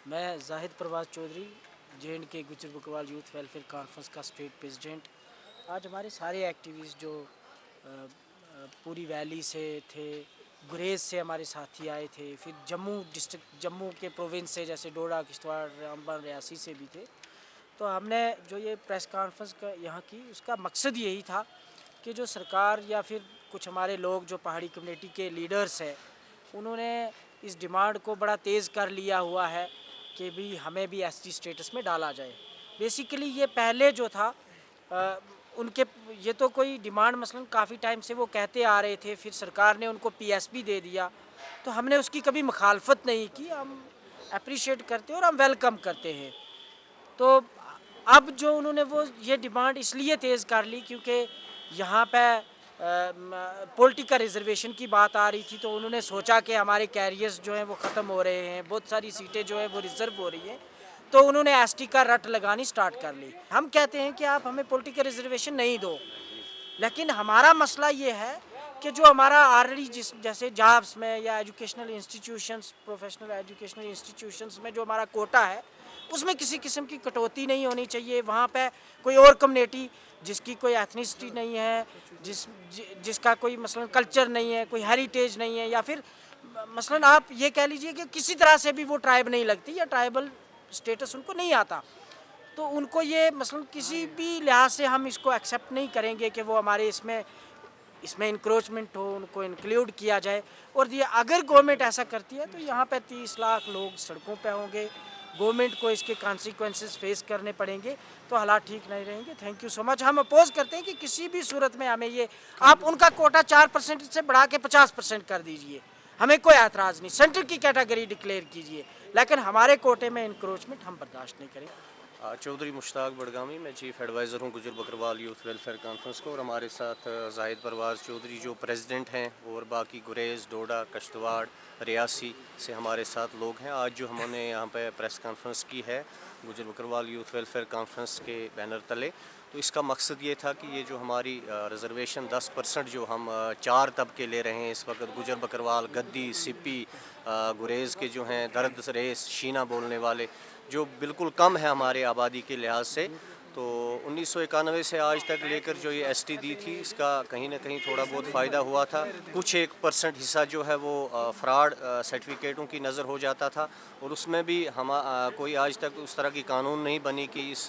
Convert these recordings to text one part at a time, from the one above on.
मैं जाहिद परवाज़ चौधरी J&K गुजर Bakarwal youth welfare conference का स्टेट प्रेसिडेंट। आज हमारे सारे एक्टिविस्ट जो पूरी वैली से थे, गुरेज से हमारे साथी आए थे, फिर जम्मू डिस्ट्रिक्ट जम्मू के प्रोविंस से जैसे डोडा किश्तवाड़ रामबन रियासी से भी थे। तो हमने जो ये प्रेस कॉन्फ्रेंस का यहाँ की, उसका मकसद यही था कि जो सरकार या फिर कुछ हमारे लोग जो पहाड़ी कम्युनिटी के लीडर्स हैं, उन्होंने इस डिमांड को बड़ा तेज़ कर लिया हुआ है कि भी हमें भी एसटी स्टेटस में डाला जाए। बेसिकली ये पहले जो था उनके ये तो कोई डिमांड मसलन काफ़ी टाइम से वो कहते आ रहे थे, फिर सरकार ने उनको पीएसबी दे दिया, तो हमने उसकी कभी मुखालफत नहीं की। हम अप्रिशिएट करते हैं और हम वेलकम करते हैं। तो अब जो उन्होंने वो ये डिमांड इसलिए तेज़ कर ली क्योंकि यहाँ पे पॉलिटिकल रिजर्वेशन की बात आ रही थी, तो उन्होंने सोचा कि हमारे कैरियर्स जो हैं वो ख़त्म हो रहे हैं, बहुत सारी सीटें जो है वो रिज़र्व हो रही हैं, तो उन्होंने एसटी का रट लगानी स्टार्ट कर ली। हम कहते हैं कि आप हमें पॉलिटिकल रिजर्वेशन नहीं दो, लेकिन हमारा मसला ये है कि जो हमारा ऑलरेडी जैसे जॉब्स में या educational institutions, professional educational institutions में जो हमारा कोटा है, उसमें किसी किस्म की कटौती नहीं होनी चाहिए। वहाँ पे कोई और कम्युनिटी जिसकी कोई एथनिसिटी नहीं है, जिसका कोई मसलन कल्चर नहीं है, कोई हेरिटेज नहीं है, या फिर मसलन आप ये कह लीजिए कि किसी तरह से भी वो ट्राइब नहीं लगती या ट्राइबल स्टेटस उनको नहीं आता, तो उनको ये मसलन किसी भी लिहाज से हम इसको एक्सेप्ट नहीं करेंगे कि वो हमारे इसमें इंक्रोचमेंट हो, उनको इंक्लूड किया जाए। और ये अगर गवर्नमेंट ऐसा करती है तो यहाँ पे 30 लाख लोग सड़कों पे होंगे, गवर्नमेंट को इसके कॉन्सिक्वेंसेस फेस करने पड़ेंगे, तो हालात ठीक नहीं रहेंगे। Thank you so much. हम अपोज करते हैं कि किसी भी सूरत में हमें ये, आप उनका कोटा 4% से बढ़ा के 50% कर दीजिए, हमें कोई एतराज़ नहीं, सेंटर की कैटेगरी डिक्लेयर कीजिए, लेकिन हमारे कोटे में इंक्रोचमेंट हम बर्दाश्त नहीं करेंगे। चौधरी मुश्ताक बड़गामी, मैं चीफ़ एडवाइज़र हूँ गुजर बकरवाल यूथ वेलफेयर कॉन्फ्रेंस को, और हमारे साथ जाहिद परवाज़ चौधरी जो प्रेसिडेंट हैं, और बाकी गुरेज़, डोडा, किश्तवाड़, रियासी से हमारे साथ लोग हैं। आज जो हमने यहाँ पे प्रेस कॉन्फ्रेंस की है गुजर बकरवाल यूथ वेलफेयर कॉन्फ्रेंस के बैनर तले, तो इसका मकसद ये था कि ये जो हमारी रिज़र्वेशन 10% जो हम 4 तबके ले रहे हैं इस वक्त, गुजर बकरवाल, गद्दी, सिप्पी, गुरेज़ के जो हैं, दर्द रेस, शीना बोलने वाले, जो बिल्कुल कम है हमारे आबादी के लिहाज से। तो 1991 से आज तक लेकर जो ये एसटी दी थी, इसका कहीं ना कहीं थोड़ा बहुत फ़ायदा हुआ था। कुछ 1% हिस्सा जो है वो फ्रॉड सर्टिफिकेटों की नज़र हो जाता था, और उसमें भी हम कोई आज तक उस तरह की कानून नहीं बनी कि इस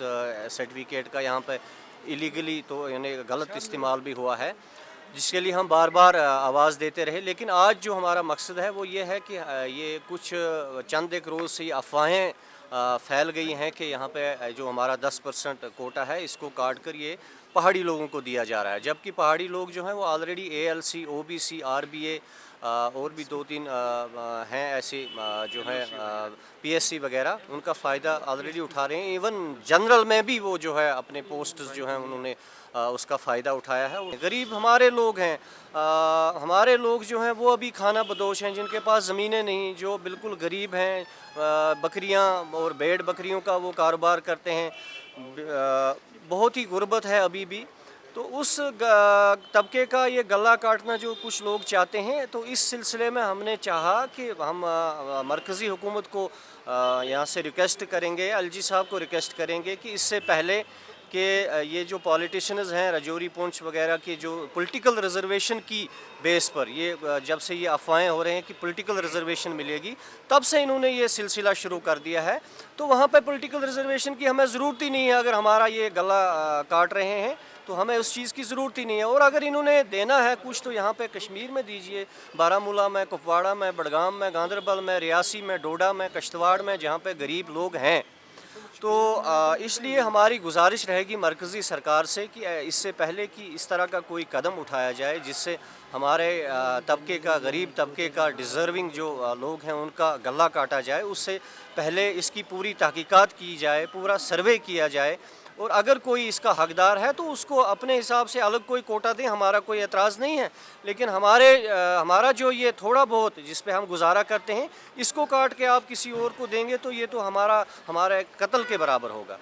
सर्टिफिकेट का यहाँ पे इलीगली तो यानी गलत इस्तेमाल भी हुआ है, जिसके लिए हम बार बार आवाज़ देते रहे। लेकिन आज जो हमारा मकसद है वो ये है कि ये कुछ चंद एक रोज़ से अफवाहें फैल गई हैं कि यहाँ पे जो हमारा 10% कोटा है इसको काट कर ये पहाड़ी लोगों को दिया जा रहा है, जबकि पहाड़ी लोग जो हैं वो ऑलरेडी ALC, OBC, RBA और भी 2-3 हैं ऐसे जो हैं PSC वगैरह, उनका फ़ायदा ऑलरेडी उठा रहे हैं। इवन जनरल में भी वो जो है अपने पोस्ट्स जो हैं उन्होंने उसका फ़ायदा उठाया है। गरीब हमारे लोग हैं, हमारे लोग जो हैं वो अभी खाना बदोश हैं, जिनके पास ज़मीनें नहीं, जो बिल्कुल गरीब हैं, बकरियां और भेड़ बकरियों का वो कारोबार करते हैं, बहुत ही गुर्बत है अभी भी। तो उस तबके का ये गला काटना जो कुछ लोग चाहते हैं, तो इस सिलसिले में हमने चाहा कि हम मरकज़ी हुकूमत को यहाँ से रिक्वेस्ट करेंगे, LG साहब को रिक्वेस्ट करेंगे कि इससे पहले कि ये जो पॉलिटिशियंस हैं राजौरी पुंछ वगैरह के, जो पॉलिटिकल रिजर्वेशन की बेस पर ये जब से ये अफवाहें हो रहे हैं कि पॉलिटिकल रिजर्वेशन मिलेगी, तब से इन्होंने ये सिलसिला शुरू कर दिया है। तो वहाँ पे पॉलिटिकल रिजर्वेशन की हमें ज़रूरत ही नहीं है। अगर हमारा ये गला काट रहे हैं तो हमें उस चीज़ की ज़रूरत ही नहीं है। और अगर इन्होंने देना है कुछ तो यहाँ पे कश्मीर में दीजिए, बारामूला में, कुपवाड़ा में, बडगाम में, गांदरबल में, रियासी में, डोडा में, किश्तवाड़ में, जहाँ पे गरीब लोग हैं। तो इसलिए हमारी गुजारिश रहेगी मरकज़ी सरकार से कि इससे पहले कि इस तरह का कोई कदम उठाया जाए जिससे हमारे तबके का, गरीब तबके का, डिज़र्विंग जो लोग हैं उनका गला काटा जाए, उससे पहले इसकी पूरी तहकीकात की जाए, पूरा सर्वे किया जाए, और अगर कोई इसका हकदार है तो उसको अपने हिसाब से अलग कोई कोटा दें, हमारा कोई एतराज़ नहीं है। लेकिन हमारा जो ये थोड़ा बहुत जिस पे हम गुजारा करते हैं, इसको काट के आप किसी और को देंगे तो ये तो हमारे कत्ल के बराबर होगा।